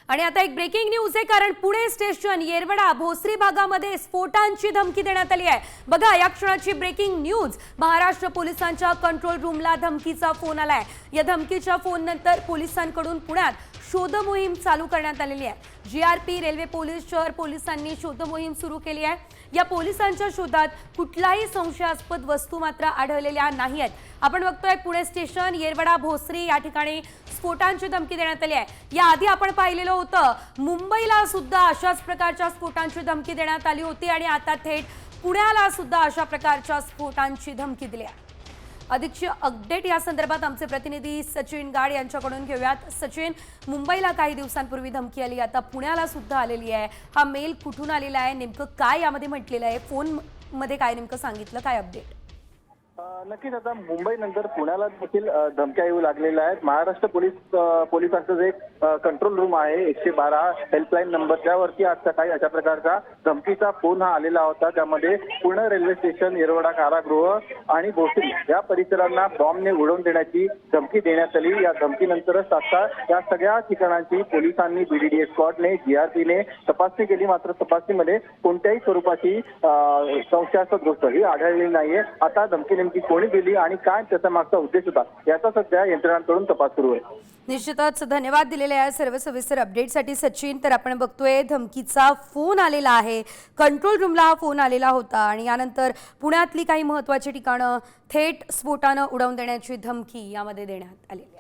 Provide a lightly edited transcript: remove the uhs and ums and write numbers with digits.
आणि आता एक ब्रेकिंग न्यूज आहे, कारण पुणे स्टेशन येरवडा भोसरी भागामध्ये स्फोटांची धमकी देण्यात आली आहे। बघा या क्षणाची ब्रेकिंग न्यूज। महाराष्ट्र पोलिसांच्या कंट्रोल रूमला धमकीचा फोन आलाय। या धमकीच्या फोन नंतर पोलिसांकडून पुण्यात शोध मोहीम चालू करण्यात आलेली आहे। जीआरपी रेल्वे पोलीस शहर पोलिसांनी शोध मोहीम सुरू केली आहे। या पोलिसांच्या शोधात कुठलाही संशयास्पद वस्तू मात्र आढळलेल्या नाहीत। आपण बघतोय पुणे स्टेशन येरवडा भोसरी या ठिकाणी स्फोटांची धमकी देण्यात आली आहे। या आधी आपण पाहिलेलं होतं मुंबईला सुद्धा अशाच प्रकारच्या स्फोटांची धमकी देण्यात आली होती आणि आता थेट पुण्याला सुद्धा अशा प्रकारच्या स्फोटांची धमकी दिली आहे। अधिकची अपडेट या संदर्भात आमचे प्रतिनिधी सचिन गाड यांच्याकडून घेऊयात। सचिन, मुंबईला काही दिवसांपूर्वी धमकी आली, आता पुण्याला सुद्धा आलेली आहे। हा मेल कुठून आलेला आहे, नेमकं काय यामध्ये म्हटलेलं आहे, फोन मध्ये काय नेमकं सांगितलं, काय अपडेट? नक्कीच आता मुंबईनंतर पुण्याला देखील धमक्या येऊ लागलेल्या आहेत। महाराष्ट्र पोलिसांचं जे कंट्रोल रूम आहे 112 हेल्पलाईन नंबर, त्यावरती आज सकाळी अशा प्रकारचा धमकीचा फोन हा आलेला होता। त्यामध्ये पुणे रेल्वे स्टेशन, येरवडा कारागृह आणि भोसरी या परिसरांना बॉम्बने उडवून देण्याची धमकी देण्यात आली। या धमकीनंतरच आता या सगळ्या ठिकाणांची पोलिसांनी, बीडीडीए स्क्वॉडने, जीआरपीने तपासणी केली। मात्र तपासणीमध्ये कोणत्याही स्वरूपाची संशयास्पद गोष्ट ही आढळलेली नाहीये। आता धमकी नेमकी कोणी दिली आणि काय त्याचा मागचा उद्देश होता याचा सध्या यंत्रणांकडून तपास सुरू आहे। निश्चितच धन्यवाद दिलेले आहे सर्व सविस्तर अपडेटसाठी सचिन। तर आपण बघतोय धमकीचा फोन आलेला आहे, कंट्रोल रूमला हा फोन आलेला होता आणि यानंतर पुण्यातली काही महत्त्वाची ठिकाणं थेट स्फोटानं उडवून देण्याची धमकी यामध्ये देण्यात आलेली आहे।